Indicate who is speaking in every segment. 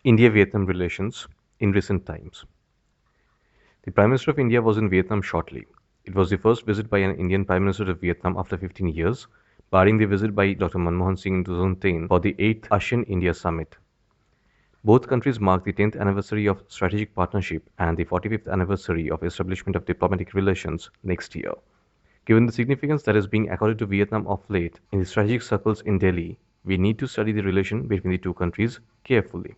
Speaker 1: India-Vietnam relations in recent times. The Prime Minister of India was in Vietnam shortly. It was the first visit by an Indian Prime Minister to Vietnam after 15 years, barring the visit by Dr. Manmohan Singh in 2010 for the 8th ASEAN India Summit. Both countries mark the 10th anniversary of strategic partnership and the 45th anniversary of establishment of diplomatic relations next year. Given the significance that is being accorded to Vietnam of late in the strategic circles in Delhi, we need to study the relation between the two countries carefully.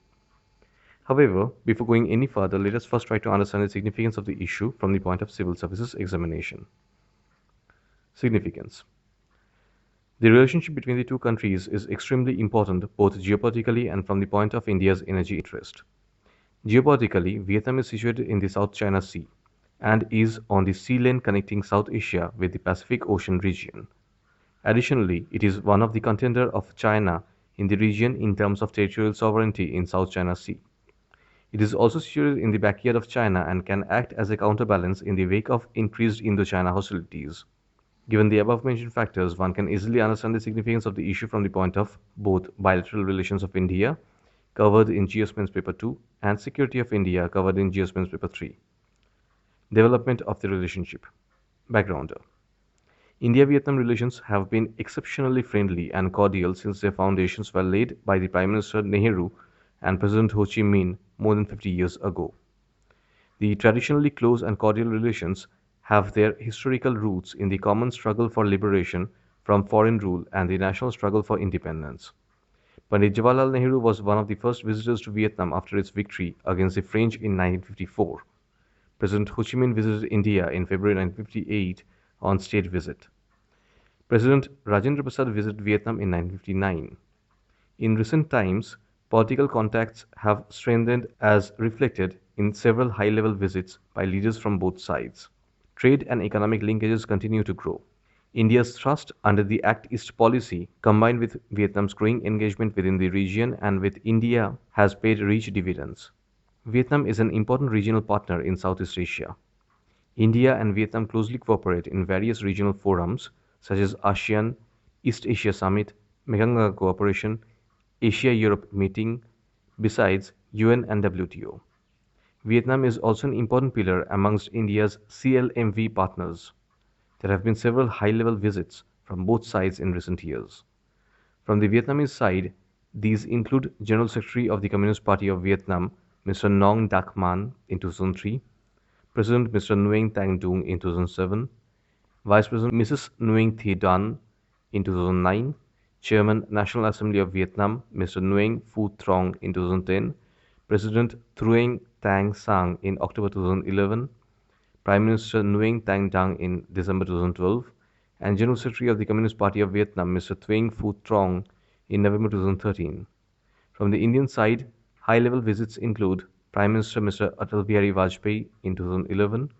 Speaker 1: However, before going any further, let us first try to understand the significance of the issue from the point of civil services examination. Significance. The relationship between the two countries is extremely important both geopolitically and from the point of India's energy interest. Geopolitically, Vietnam is situated in the South China Sea and is on the sea lane connecting South Asia with the Pacific Ocean region. Additionally, it is one of the contender of China in the region in terms of territorial sovereignty in South China Sea. It is also situated in the backyard of China and can act as a counterbalance in the wake of increased Indo-China hostilities. Given the above-mentioned factors, one can easily understand the significance of the issue from the point of both bilateral relations of India, covered in Geosmen's Paper 2, and security of India, covered in Geosmen's Paper 3. Development of the relationship. Backgrounder. India-Vietnam relations have been exceptionally friendly and cordial since their foundations were laid by the Prime Minister Nehru and President Ho Chi Minh more than 50 years ago. The traditionally close and cordial relations have their historical roots in the common struggle for liberation from foreign rule and the national struggle for independence. Pandit Jawaharlal Nehru was one of the first visitors to Vietnam after its victory against the French in 1954. President Ho Chi Minh visited India in February 1958 on state visit. President Rajendra Prasad visited Vietnam in 1959. In recent times, political contacts have strengthened as reflected in several high-level visits by leaders from both sides. Trade and economic linkages continue to grow. India's thrust under the Act East policy, combined with Vietnam's growing engagement within the region and with India, has paid rich dividends. Vietnam is an important regional partner in Southeast Asia. India and Vietnam closely cooperate in various regional forums such as ASEAN, East Asia Summit, Meghalaya Cooperation, Asia-Europe Meeting, besides UN and WTO. Vietnam is also an important pillar amongst India's CLMV partners. There have been several high-level visits from both sides in recent years. From the Vietnamese side, these include General Secretary of the Communist Party of Vietnam, Mr. Nong Dak Man in 2003, President Mr. Nguyen Thanh Dung in 2007, Vice President Mrs. Nguyen Thi Dan in 2009, Chairman National Assembly of Vietnam Mr. Nguyen Phu Trong in 2010, President Truong Tang Sang in October 2011, Prime Minister Nguyen Thanh Dang in December 2012, and General Secretary of the Communist Party of Vietnam Mr. Truong Phu Trong in November 2013. From the Indian side, high-level visits include Prime Minister Mr. Atal Bihari Vajpayee in 2011,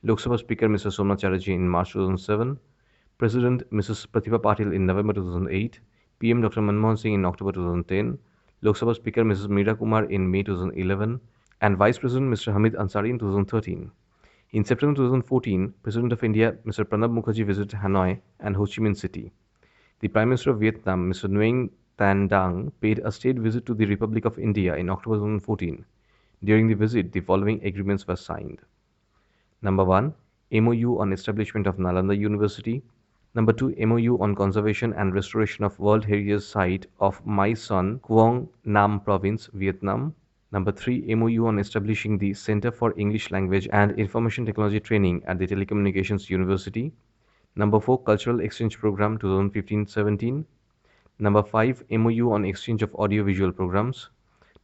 Speaker 1: Lok Sabha Speaker Mr. Somnath Chatterjee in March 2007, President Mrs. Pratibha Patil in November 2008, PM Dr. Manmohan Singh in October 2010, Lok Sabha Speaker Mrs. Meera Kumar in May 2011, and Vice President Mr. Hamid Ansari in 2013. In September 2014, President of India Mr. Pranab Mukherjee visited Hanoi and Ho Chi Minh City. The Prime Minister of Vietnam Mr. Nguyen Thanh Dang paid a state visit to the Republic of India in October 2014. During the visit, the following agreements were signed. Number 1. MOU on establishment of Nalanda University. Number 2. MOU on conservation and restoration of World Heritage Site of Mai Son, Quang Nam Province, Vietnam. Number 3. MOU on establishing the Center for English Language and Information Technology Training at the Telecommunications University. Number 4. Cultural Exchange Program 2015-17. Number 5. MOU on exchange of audio-visual programs.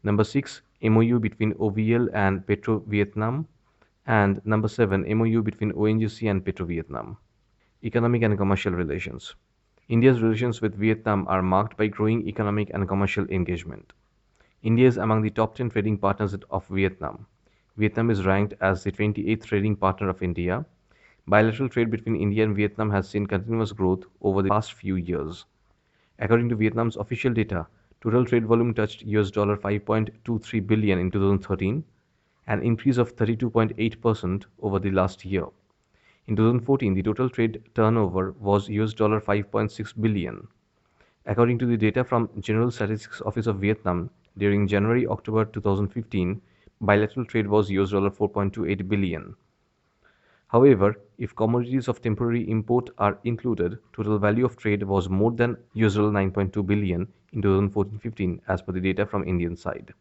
Speaker 1: Number 6. MOU between OVL and Petro Vietnam. And number 7. MOU between ONGC and Petro Vietnam. Economic and commercial relations. India's relations with Vietnam are marked by growing economic and commercial engagement. India is among the top 10 trading partners of Vietnam. Vietnam is ranked as the 28th trading partner of India. Bilateral trade between India and Vietnam has seen continuous growth over the past few years. According to Vietnam's official data, total trade volume touched $5.23 billion in 2013, an increase of 32.8% over the last year. In 2014, the total trade turnover was $5.6 billion. According to the data from General Statistics Office of Vietnam, During January-October 2015, bilateral trade was $4.28 billion. However, if commodities of temporary import are included, total value of trade was more than $9.2 billion in 2014-15 as per the data from Indian side.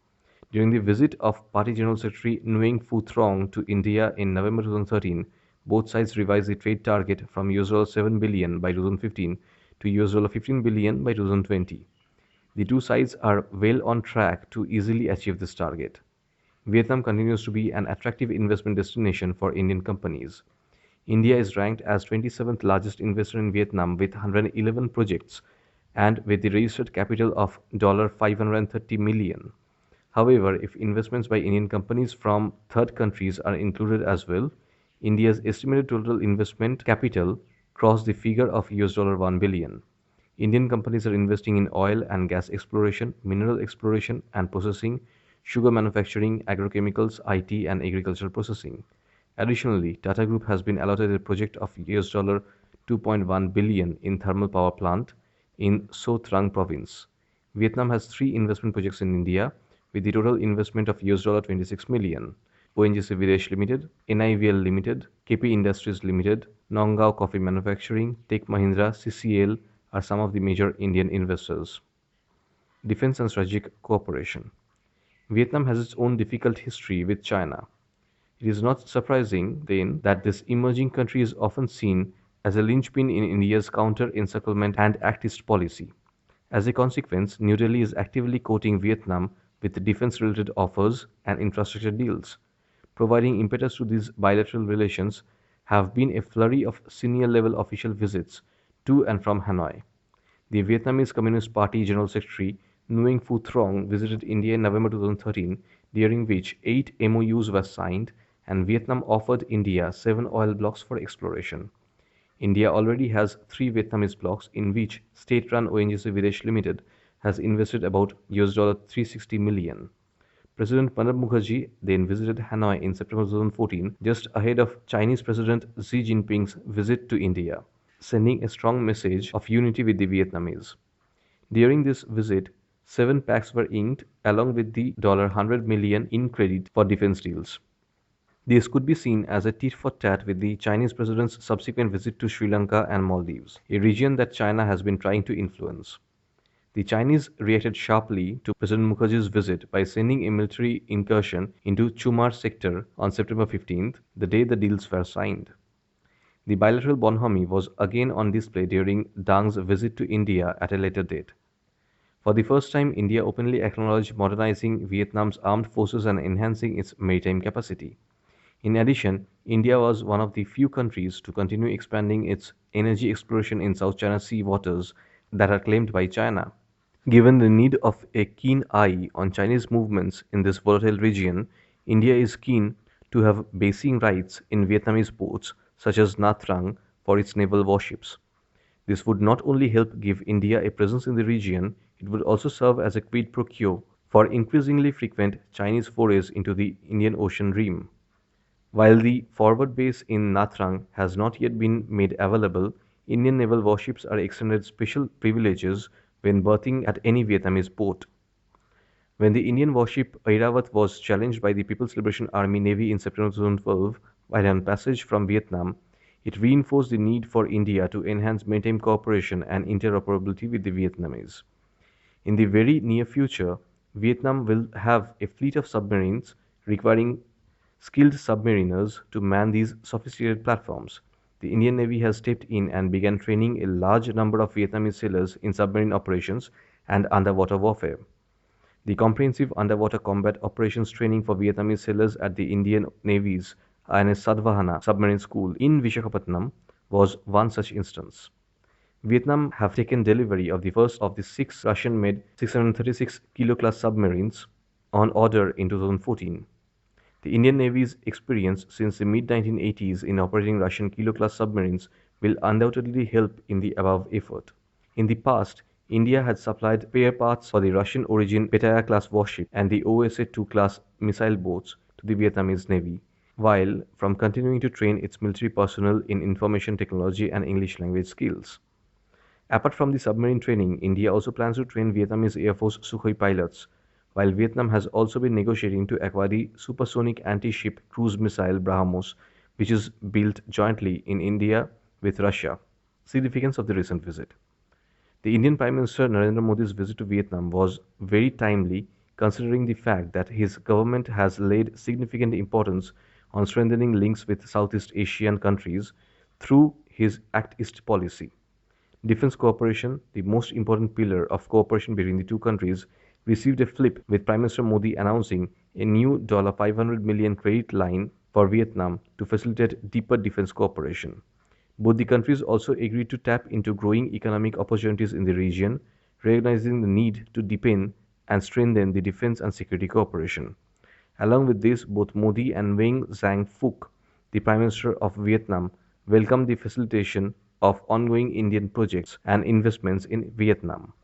Speaker 1: During the visit of Party General Secretary Nguyen Phu Trong to India in November 2013, both sides revised the trade target from $7 billion by 2015 to $15 billion by 2020. The two sides are well on track to easily achieve this target. Vietnam continues to be an attractive investment destination for Indian companies. India is ranked as 27th largest investor in Vietnam with 111 projects and with the registered capital of $530 million. However, if investments by Indian companies from third countries are included as well, India's estimated total investment capital crossed the figure of $1 billion. Indian companies are investing in oil and gas exploration, mineral exploration and processing, sugar manufacturing, agrochemicals, IT, and agricultural processing. Additionally, Tata Group has been allotted a project of $2.1 billion in thermal power plant in So Trang province. Vietnam has three investment projects in India with the total investment of $26 million. ONGC Videsh Limited, NIVL Limited, KP Industries Limited, Nongao Coffee Manufacturing, Tech Mahindra, CCL are some of the major Indian investors. Defense and strategic cooperation. Vietnam has its own difficult history with China. It is not surprising, then, that this emerging country is often seen as a linchpin in India's counter-encirclement and Actist policy. As a consequence, New Delhi is actively courting Vietnam with defense-related offers and infrastructure deals. Providing impetus to these bilateral relations have been a flurry of senior-level official visits to and from Hanoi. The Vietnamese Communist Party General Secretary Nguyen Phu Trong visited India in November 2013, during which 8 MOUs were signed and Vietnam offered India 7 oil blocks for exploration. India already has 3 Vietnamese blocks in which state-run ONGC Videsh Limited has invested about $360 million. President Pranab Mukherjee then visited Hanoi in September 2014, just ahead of Chinese President Xi Jinping's visit to India, sending a strong message of unity with the Vietnamese. During this visit, 7 pacts were inked along with the $100 million in credit for defense deals. This could be seen as a tit for tat with the Chinese president's subsequent visit to Sri Lanka and Maldives, a region that China has been trying to influence. The Chinese reacted sharply to President Mukherjee's visit by sending a military incursion into Chumar sector on September 15th, the day the deals were signed. The bilateral bonhomie was again on display during Dang's visit to India at a later date. For the first time, India openly acknowledged modernizing Vietnam's armed forces and enhancing its maritime capacity. In addition, India was one of the few countries to continue expanding its energy exploration in South China Sea waters that are claimed by China. Given the need of a keen eye on Chinese movements in this volatile region, India is keen to have basing rights in Vietnamese ports such as Nha Trang for its naval warships. This would not only help give India a presence in the region, it would also serve as a quid pro quo for increasingly frequent Chinese forays into the Indian Ocean Rim. While the forward base in Nha Trang has not yet been made available, Indian naval warships are extended special privileges when berthing at any Vietnamese port. When the Indian warship Airawat was challenged by the People's Liberation Army Navy in September 2012 while on passage from Vietnam, it reinforced the need for India to enhance maritime cooperation and interoperability with the Vietnamese. In the very near future, Vietnam will have a fleet of submarines requiring skilled submariners to man these sophisticated platforms. The Indian Navy has stepped in and began training a large number of Vietnamese sailors in submarine operations and underwater warfare. The comprehensive underwater combat operations training for Vietnamese sailors at the Indian Navy's INS Sadvahana submarine school in Vishakhapatnam was one such instance. Vietnam have taken delivery of the first of the 6 Russian-made 636 kilo class submarines on order in 2014. The Indian Navy's experience since the mid-1980s in operating Russian kilo-class submarines will undoubtedly help in the above effort. In the past, India had supplied spare parts for the Russian-origin Petaya-class warship and the OSA-2 class missile boats to the Vietnamese Navy, while from continuing to train its military personnel in information technology and English language skills. Apart from the submarine training, India also plans to train Vietnamese Air Force Sukhoi pilots while Vietnam has also been negotiating to acquire the supersonic anti-ship cruise missile BrahMos, which is built jointly in India with Russia. Significance of the recent visit. The Indian Prime Minister Narendra Modi's visit to Vietnam was very timely considering the fact that his government has laid significant importance on strengthening links with Southeast Asian countries through his Act East policy. Defense cooperation, the most important pillar of cooperation between the two countries, received a flip with Prime Minister Modi announcing a new $500 million credit line for Vietnam to facilitate deeper defense cooperation. Both the countries also agreed to tap into growing economic opportunities in the region, recognizing the need to deepen and strengthen the defense and security cooperation. Along with this, both Modi and Nguyen Xuan Phuc, the Prime Minister of Vietnam, welcomed the facilitation of ongoing Indian projects and investments in Vietnam.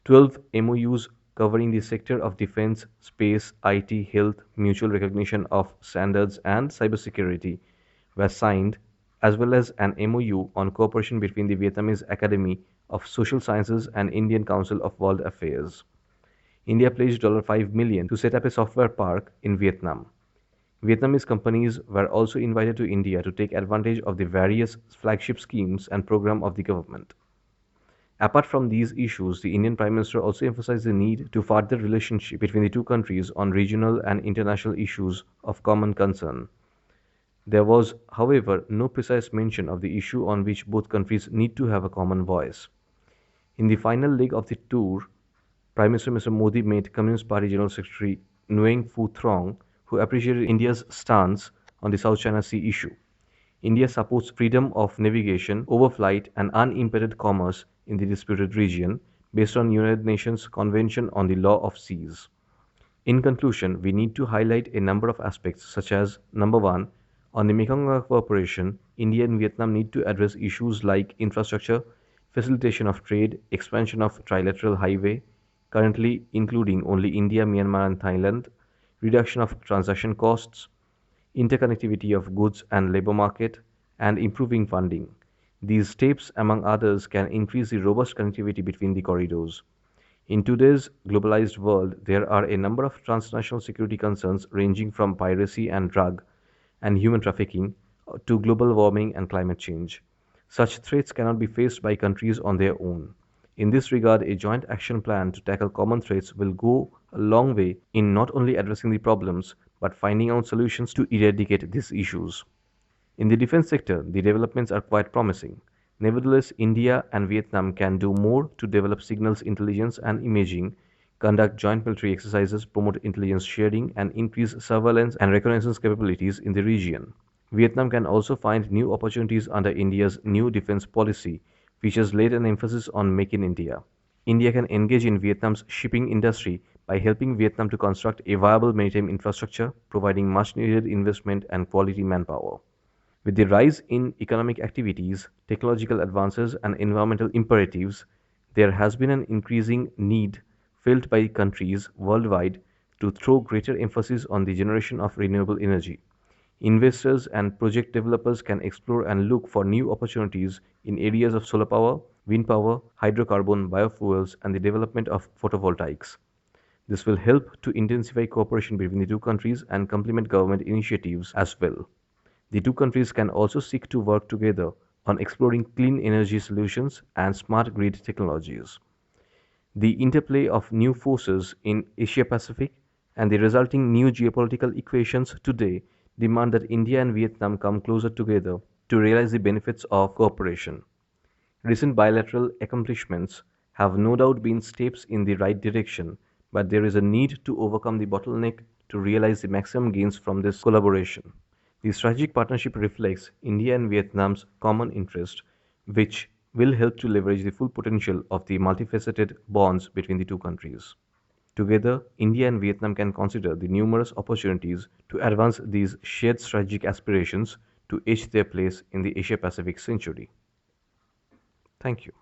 Speaker 1: 12 MOUs covering the sector of defense, space, IT, health, mutual recognition of standards, and cybersecurity were signed, as well as an MOU on cooperation between the Vietnamese Academy of Social Sciences and Indian Council of World Affairs. India pledged $5 million to set up a software park in Vietnam. Vietnamese companies were also invited to India to take advantage of the various flagship schemes and programs of the government. Apart from these issues, the Indian Prime Minister also emphasized the need to further relationship between the two countries on regional and international issues of common concern. There was, however, no precise mention of the issue on which both countries need to have a common voice. In the final leg of the tour, Prime Minister Mr. Modi met Communist Party General Secretary Nguyen Phu Trong, who appreciated India's stance on the South China Sea issue. India supports freedom of navigation, overflight, and unimpeded commerce in the disputed region based on United Nations Convention on the Law of Seas. In conclusion, we need to highlight a number of aspects such as number 1, on the Mekong cooperation, India and Vietnam need to address issues like infrastructure, facilitation of trade, expansion of trilateral highway, currently including only India, Myanmar, and Thailand, reduction of transaction costs, interconnectivity of goods and labor market, and improving funding. These steps, among others, can increase the robust connectivity between the corridors. In today's globalized world, there are a number of transnational security concerns ranging from piracy and drug and human trafficking to global warming and climate change. Such threats cannot be faced by countries on their own. In this regard, a joint action plan to tackle common threats will go a long way in not only addressing the problems but finding out solutions to eradicate these issues. In the defense sector, the developments are quite promising. Nevertheless, India and Vietnam can do more to develop signals intelligence and imaging, conduct joint military exercises, promote intelligence sharing, and increase surveillance and reconnaissance capabilities in the region. Vietnam can also find new opportunities under India's new defense policy, which has laid an emphasis on Make in India. India can engage in Vietnam's shipping industry by helping Vietnam to construct a viable maritime infrastructure, providing much needed investment and quality manpower. With the rise in economic activities, technological advances, and environmental imperatives, there has been an increasing need felt by countries worldwide to throw greater emphasis on the generation of renewable energy. Investors and project developers can explore and look for new opportunities in areas of solar power, wind power, hydrocarbon, biofuels, and the development of photovoltaics. This will help to intensify cooperation between the two countries and complement government initiatives as well. The two countries can also seek to work together on exploring clean energy solutions and smart grid technologies. The interplay of new forces in Asia Pacific and the resulting new geopolitical equations today demand that India and Vietnam come closer together to realize the benefits of cooperation. Recent bilateral accomplishments have no doubt been steps in the right direction, but there is a need to overcome the bottleneck to realize the maximum gains from this collaboration. The strategic partnership reflects India and Vietnam's common interest, which will help to leverage the full potential of the multifaceted bonds between the two countries. Together, India and Vietnam can consider the numerous opportunities to advance these shared strategic aspirations to etch their place in the Asia Pacific century. Thank you.